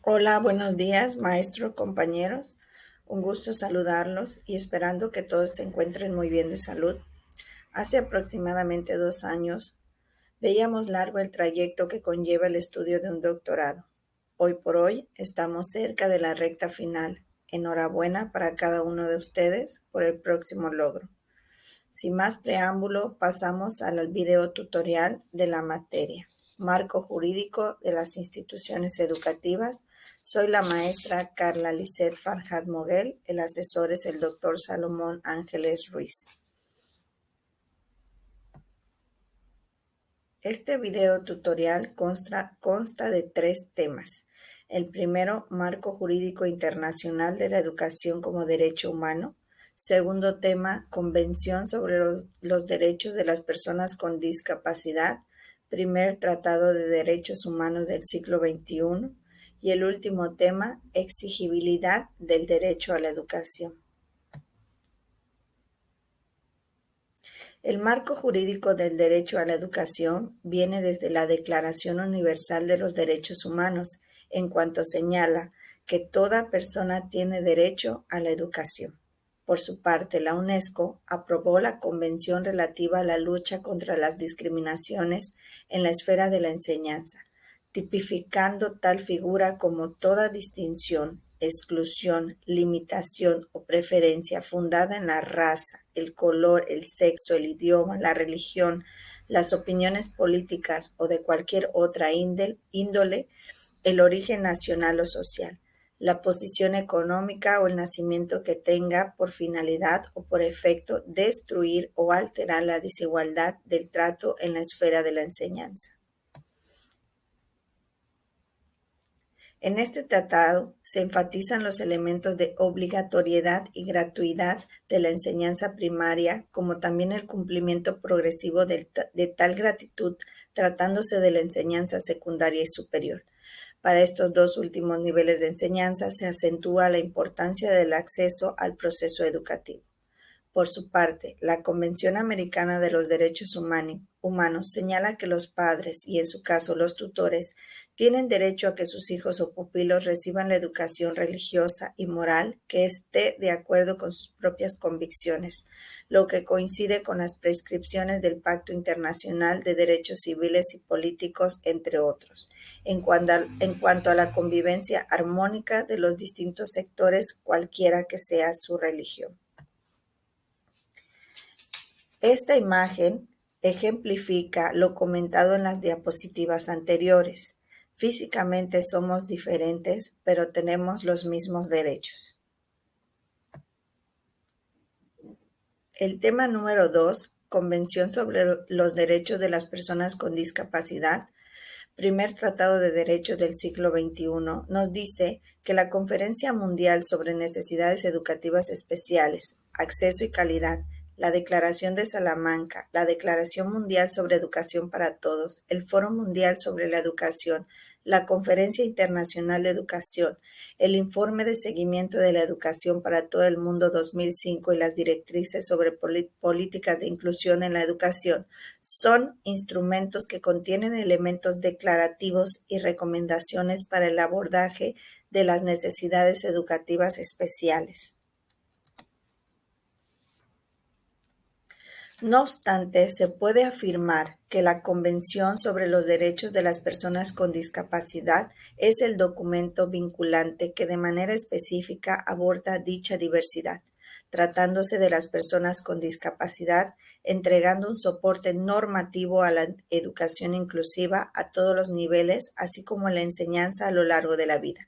Hola, buenos días, maestro, compañeros. Un gusto saludarlos y esperando que todos se encuentren muy bien de salud. Hace aproximadamente 2 años veíamos largo el trayecto que conlleva el estudio de un doctorado. Hoy por hoy estamos cerca de la recta final. Enhorabuena para cada uno de ustedes por el próximo logro. Sin más preámbulo, pasamos al video tutorial de la materia. Marco jurídico de las instituciones educativas. Soy la maestra Carla Lisset Farjad Moguel, el asesor es el doctor Salomón Ángeles Ruiz. Este video tutorial consta de 3 temas. El primero, marco jurídico internacional de la educación como derecho humano. Segundo tema, Convención sobre los derechos de las personas con discapacidad. Primer Tratado de Derechos Humanos del siglo XXI. Y el último tema, exigibilidad del derecho a la educación. El marco jurídico del derecho a la educación viene desde la Declaración Universal de los Derechos Humanos, en cuanto señala que toda persona tiene derecho a la educación. Por su parte, la UNESCO aprobó la Convención relativa a la lucha contra las discriminaciones en la esfera de la enseñanza, tipificando tal figura como toda distinción, exclusión, limitación o preferencia fundada en la raza, el color, el sexo, el idioma, la religión, las opiniones políticas o de cualquier otra índole, el origen nacional o social, la posición económica o el nacimiento que tenga por finalidad o por efecto destruir o alterar la desigualdad del trato en la esfera de la enseñanza. En este tratado se enfatizan los elementos de obligatoriedad y gratuidad de la enseñanza primaria, como también el cumplimiento progresivo de tal gratitud tratándose de la enseñanza secundaria y superior. Para estos dos últimos niveles de enseñanza se acentúa la importancia del acceso al proceso educativo. Por su parte, la Convención Americana de los Derechos Humanos señala que los padres, y en su caso los tutores, tienen derecho a que sus hijos o pupilos reciban la educación religiosa y moral que esté de acuerdo con sus propias convicciones, lo que coincide con las prescripciones del Pacto Internacional de Derechos Civiles y Políticos, entre otros, en cuanto a la convivencia armónica de los distintos sectores, cualquiera que sea su religión. Esta imagen ejemplifica lo comentado en las diapositivas anteriores. Físicamente somos diferentes, pero tenemos los mismos derechos. El tema número 2, Convención sobre los Derechos de las Personas con Discapacidad, primer Tratado de Derechos del siglo XXI, nos dice que la Conferencia Mundial sobre Necesidades Educativas Especiales, Acceso y Calidad, la Declaración de Salamanca, la Declaración Mundial sobre Educación para Todos, el Foro Mundial sobre la Educación, la Conferencia Internacional de Educación, el Informe de Seguimiento de la Educación para todo el Mundo 2005 y las Directrices sobre Políticas de Inclusión en la Educación son instrumentos que contienen elementos declarativos y recomendaciones para el abordaje de las necesidades educativas especiales. No obstante, se puede afirmar que la Convención sobre los Derechos de las Personas con Discapacidad es el documento vinculante que de manera específica aborda dicha diversidad, tratándose de las personas con discapacidad, entregando un soporte normativo a la educación inclusiva a todos los niveles, así como la enseñanza a lo largo de la vida.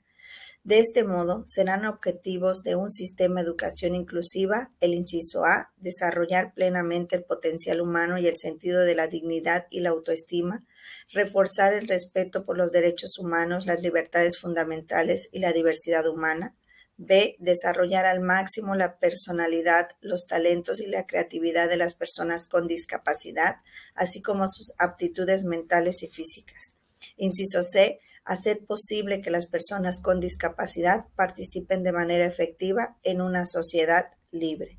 De este modo, serán objetivos de un sistema de educación inclusiva, el inciso A, desarrollar plenamente el potencial humano y el sentido de la dignidad y la autoestima, reforzar el respeto por los derechos humanos, las libertades fundamentales y la diversidad humana. B, desarrollar al máximo la personalidad, los talentos y la creatividad de las personas con discapacidad, así como sus aptitudes mentales y físicas. Inciso C, hacer posible que las personas con discapacidad participen de manera efectiva en una sociedad libre.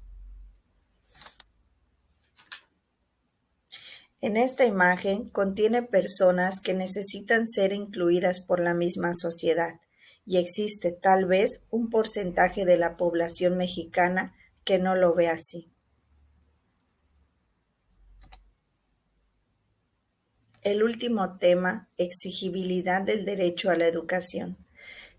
En esta imagen contiene personas que necesitan ser incluidas por la misma sociedad y existe tal vez un porcentaje de la población mexicana que no lo ve así. El último tema, exigibilidad del derecho a la educación.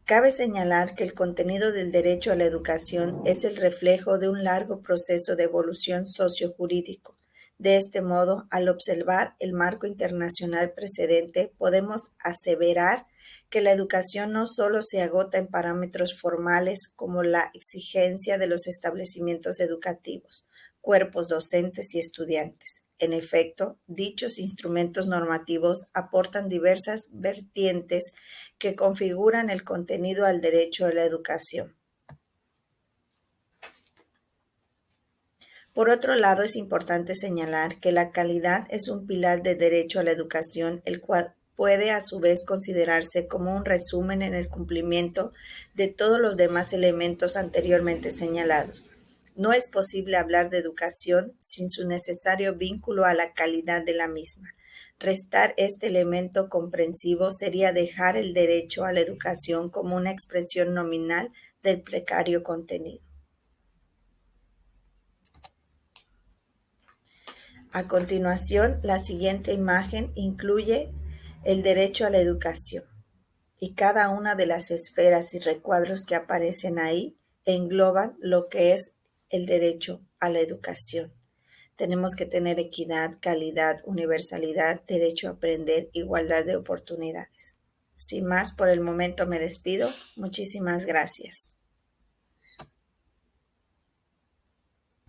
Cabe señalar que el contenido del derecho a la educación es el reflejo de un largo proceso de evolución sociojurídico. De este modo, al observar el marco internacional precedente, podemos aseverar que la educación no solo se agota en parámetros formales como la exigencia de los establecimientos educativos, cuerpos docentes y estudiantes. En efecto, dichos instrumentos normativos aportan diversas vertientes que configuran el contenido al derecho a la educación. Por otro lado, es importante señalar que la calidad es un pilar de derecho a la educación, el cual puede a su vez considerarse como un resumen en el cumplimiento de todos los demás elementos anteriormente señalados. No es posible hablar de educación sin su necesario vínculo a la calidad de la misma. Restar este elemento comprensivo sería dejar el derecho a la educación como una expresión nominal del precario contenido. A continuación, la siguiente imagen incluye el derecho a la educación y cada una de las esferas y recuadros que aparecen ahí engloban lo que es el derecho a la educación. Tenemos que tener equidad, calidad, universalidad, derecho a aprender, igualdad de oportunidades. Sin más, por el momento me despido. Muchísimas gracias.